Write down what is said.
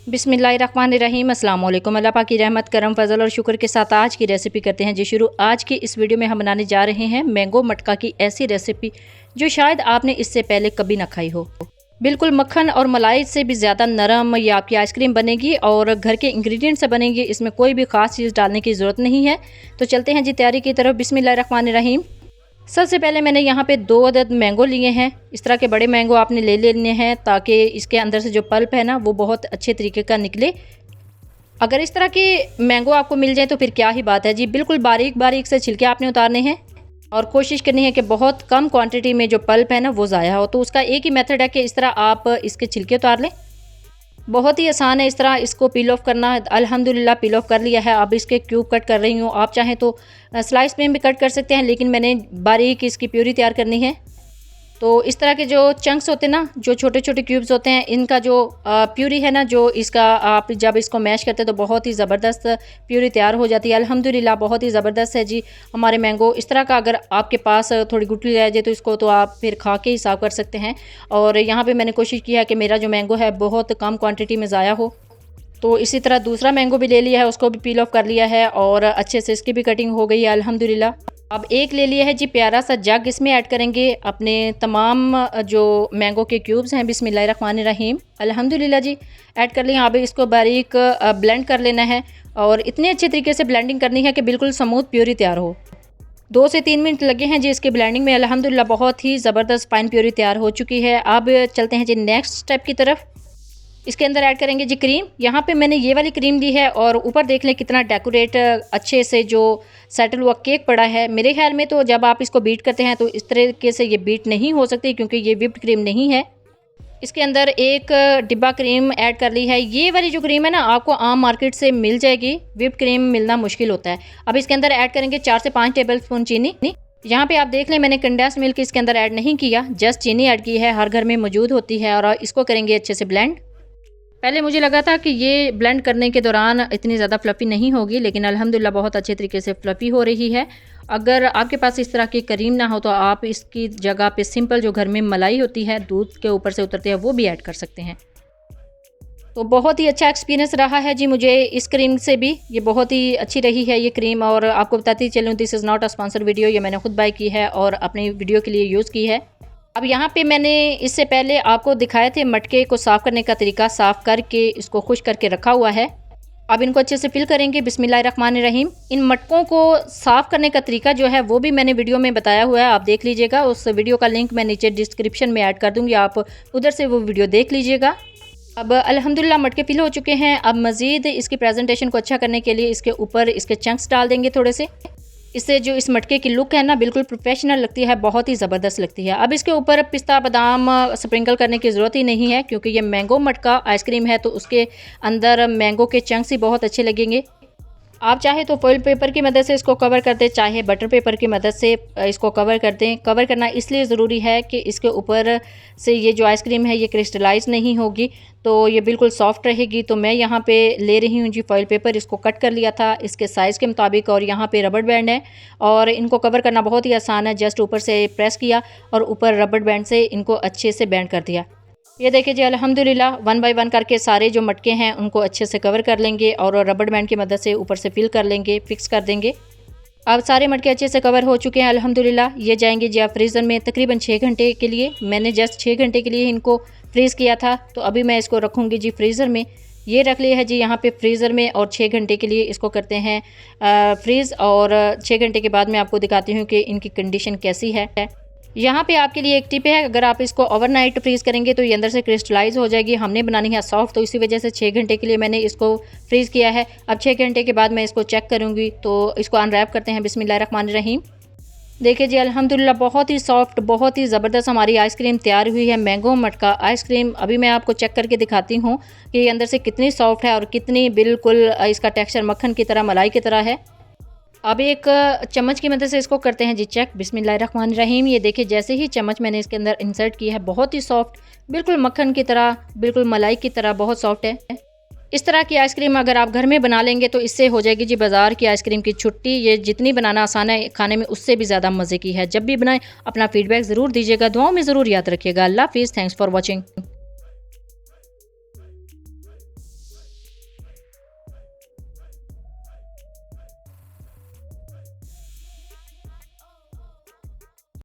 बिस्मिल्लाहिर्रहमानिर्रहीम अस्सलाम वालेकुम। अल्लाह पाक की रहमत करम फजल और शुक्र के साथ आज की रेसिपी करते हैं जी शुरू। आज की इस वीडियो में हम बनाने जा रहे हैं मैंगो मटका की ऐसी रेसिपी जो शायद आपने इससे पहले कभी ना खाई हो। बिल्कुल मक्खन और मलाई से भी ज़्यादा नरम ये आपकी आइसक्रीम बनेगी और घर के इंग्रेडिएंट से बनेगी। इसमें कोई भी ख़ास चीज़ डालने की ज़रूरत नहीं है। तो चलते हैं जी तैयारी की तरफ। बिस्मिल्लाहिर्रहमानिर्रहीम। सबसे पहले मैंने यहाँ पे 2 अदद मैंगो लिए हैं। इस तरह के बड़े मैंगो आपने ले लेने हैं ताकि इसके अंदर से जो पल्प है ना वो बहुत अच्छे तरीके का निकले। अगर इस तरह के मैंगो आपको मिल जाए तो फिर क्या ही बात है जी। बिल्कुल बारीक बारीक से छिलके आपने उतारने हैं और कोशिश करनी है कि बहुत कम क्वांटिटी में जो पल्प है ना वो ज़ाया हो। तो उसका एक ही मेथड है कि इस तरह आप इसके छिलके उतार लें। बहुत ही आसान है इस तरह इसको पील ऑफ करना। अल्हम्दुलिल्लाह पील ऑफ कर लिया है। अब इसके क्यूब कट कर रही हूँ। आप चाहें तो स्लाइस में भी कट कर सकते हैं, लेकिन मैंने बारीक इसकी प्यूरी तैयार करनी है। तो इस तरह के जो चंक्स होते हैं ना, जो छोटे छोटे क्यूब्स होते हैं, इनका जो प्यूरी है ना, जो इसका आप जब इसको मैश करते हैं तो बहुत ही ज़बरदस्त प्यूरी तैयार हो जाती है। अल्हम्दुलिल्लाह बहुत ही ज़बरदस्त है जी हमारे मैंगो। इस तरह का अगर आपके पास थोड़ी गुठली रह जाए तो इसको तो आप फिर खा के ही साफ कर सकते हैं। और यहाँ पे मैंने कोशिश की है कि मेरा जो मैंगो है बहुत कम क्वांटिटी में ज़ाया हो। तो इसी तरह दूसरा मैंगो भी ले लिया है, उसको भी पील ऑफ कर लिया है और अच्छे से इसकी भी कटिंग हो गई है अल्हम्दुलिल्लाह। अब एक ले लिया है जी प्यारा सा जग। इसमें ऐड करेंगे अपने तमाम जो मैंगो के क्यूब्स हैं। बिस्मिल्लाहिर्रहमानिर्रहीम। अल्हम्दुलिल्लाह जी ऐड कर लिया। अब इसको बारीक ब्लेंड कर लेना है और इतने अच्छे तरीके से ब्लेंडिंग करनी है कि बिल्कुल स्मूथ प्यूरी तैयार हो। 2 से 3 मिनट लगे हैं जी इसके ब्लेंडिंग में। अल्हम्दुलिल्लाह बहुत ही ज़बरदस्त फाइन प्यूरी तैयार हो चुकी है। अब चलते हैं जी नेक्स्ट स्टेप की तरफ। इसके अंदर ऐड करेंगे जी क्रीम। यहाँ पे मैंने ये वाली क्रीम ली है और ऊपर देख लें कितना डेकोरेट अच्छे से जो सेटल हुआ केक पड़ा है। मेरे ख्याल में तो जब आप इसको बीट करते हैं तो इस तरीके से ये बीट नहीं हो सकती क्योंकि ये व्हिप्ड क्रीम नहीं है। इसके अंदर एक डिब्बा क्रीम ऐड कर ली है। ये वाली जो क्रीम है ना आपको आम मार्केट से मिल जाएगी, व्हिप्ड क्रीम मिलना मुश्किल होता है। अब इसके अंदर ऐड करेंगे 4 से 5 टेबल स्पून चीनी। यहाँ पे आप देख लें मैंने कंडेंस मिल्क इसके अंदर ऐड नहीं किया, जस्ट चीनी ऐड की है। हर घर में मौजूद होती है और इसको करेंगे अच्छे से ब्लेंड। पहले मुझे लगा था कि ये ब्लेंड करने के दौरान इतनी ज़्यादा फ्लफ़ी नहीं होगी, लेकिन अल्हम्दुलिल्लाह बहुत अच्छे तरीके से फ्लफ़ी हो रही है। अगर आपके पास इस तरह की क्रीम ना हो तो आप इसकी जगह पे सिंपल जो घर में मलाई होती है दूध के ऊपर से उतरती है वो भी ऐड कर सकते हैं। तो बहुत ही अच्छा एक्सपीरियंस रहा है जी मुझे इस क्रीम से भी। ये बहुत ही अच्छी रही है ये क्रीम। और आपको बताती चलूँ this is not a sponsor video, ये मैंने खुद बाय की है और अपनी वीडियो के लिए यूज़ की है। अब यहाँ पे मैंने इससे पहले आपको दिखाए थे मटके को साफ़ करने का तरीका। साफ़ करके इसको खुश करके रखा हुआ है। अब इनको अच्छे से फिल करेंगे। बिस्मिल्लाहिर्रहमानिर्रहीम। इन मटकों को साफ़ करने का तरीका जो है वो भी मैंने वीडियो में बताया हुआ है, आप देख लीजिएगा। उस वीडियो का लिंक मैं नीचे डिस्क्रिप्शन में ऐड कर दूँगी, आप उधर से वो वीडियो देख लीजिएगा। अब अल्हम्दुलिल्लाह मटके फिल हो चुके हैं। अब मज़ीद इसकी प्रेजेंटेशन को अच्छा करने के लिए इसके ऊपर इसके चंक्स डाल देंगे थोड़े से। इससे जो इस मटके की लुक है ना बिल्कुल प्रोफेशनल लगती है, बहुत ही ज़बरदस्त लगती है। अब इसके ऊपर पिस्ता बादाम स्प्रिंकल करने की ज़रूरत ही नहीं है क्योंकि ये मैंगो मटका आइसक्रीम है तो उसके अंदर मैंगो के चंक्स ही बहुत अच्छे लगेंगे। आप चाहे तो फॉइल पेपर की मदद से इसको कवर कर दें, चाहे बटर पेपर की मदद से इसको कवर कर दें। कवर करना इसलिए ज़रूरी है कि इसके ऊपर से ये जो आइसक्रीम है ये क्रिस्टलाइज नहीं होगी, तो ये बिल्कुल सॉफ्ट रहेगी। तो मैं यहाँ पे ले रही हूँ जी फॉइल पेपर। इसको कट कर लिया था इसके साइज़ के मुताबिक और यहाँ पे रबड़ बैंड है और इनको कवर करना बहुत ही आसान है। जस्ट ऊपर से प्रेस किया और ऊपर रबड़ बैंड से इनको अच्छे से बैंड कर दिया। ये देखिए जी अल्हम्दुलिल्लाह 1 बाय 1 करके सारे जो मटके हैं उनको अच्छे से कवर कर लेंगे और रबड़ बैंड की मदद से ऊपर से फिल कर लेंगे, फिक्स कर देंगे। अब सारे मटके अच्छे से कवर हो चुके हैं अल्हम्दुलिल्लाह। ये जाएंगे जी आप फ्रीज़र में तकरीबन 6 घंटे के लिए। मैंने जस्ट 6 घंटे के लिए इनको फ्रीज़ किया था, तो अभी मैं इसको रखूँगी जी फ्रीज़र में। ये रख लिया है जी यहाँ पे फ्रीज़र में और 6 घंटे के लिए इसको करते हैं फ्रीज़। और 6 घंटे के बाद मैं आपको दिखाती हूँ कि इनकी कंडीशन कैसी है। यहाँ पे आपके लिए एक टिप है, अगर आप इसको ओवरनाइट फ्रीज़ करेंगे तो ये अंदर से क्रिस्टलाइज हो जाएगी। हमने बनानी है सॉफ्ट, तो इसी वजह से 6 घंटे के लिए मैंने इसको फ्रीज़ किया है। अब 6 घंटे के बाद मैं इसको चेक करूँगी, तो इसको अनरैप करते हैं। बिस्मिल्लाहिर्रहमानिर्रहीम। देखिए जी अल्हम्दुलिल्लाह बहुत ही सॉफ्ट, बहुत ही ज़बरदस्त हमारी आइसक्रीम तैयार हुई है, मैंगो मटका आइसक्रीम। अभी मैं आपको चेक करके दिखाती हूँ कि ये अंदर से कितनी सॉफ्ट है और कितनी बिल्कुल इसका टेक्सचर मक्खन की तरह, मलाई की तरह है। अब एक चम्मच की मदद से इसको करते हैं जी चेक। बिस्मिल्लाहिर्रहमानिर्रहीम। ये देखिए जैसे ही चम्मच मैंने इसके अंदर इंसर्ट किया है बहुत ही सॉफ्ट, बिल्कुल मक्खन की तरह, बिल्कुल मलाई की तरह बहुत सॉफ्ट है। इस तरह की आइसक्रीम अगर आप घर में बना लेंगे तो इससे हो जाएगी जी बाज़ार की आइसक्रीम की छुट्टी। ये जितनी बनाना आसान है खाने में उससे भी ज़्यादा मज़े की है। जब भी बनाएं अपना फीडबैक ज़रूर दीजिएगा, दुआओं में ज़रूर याद रखिएगा। अल्लाह हाफ़िज़। Thanks for watching.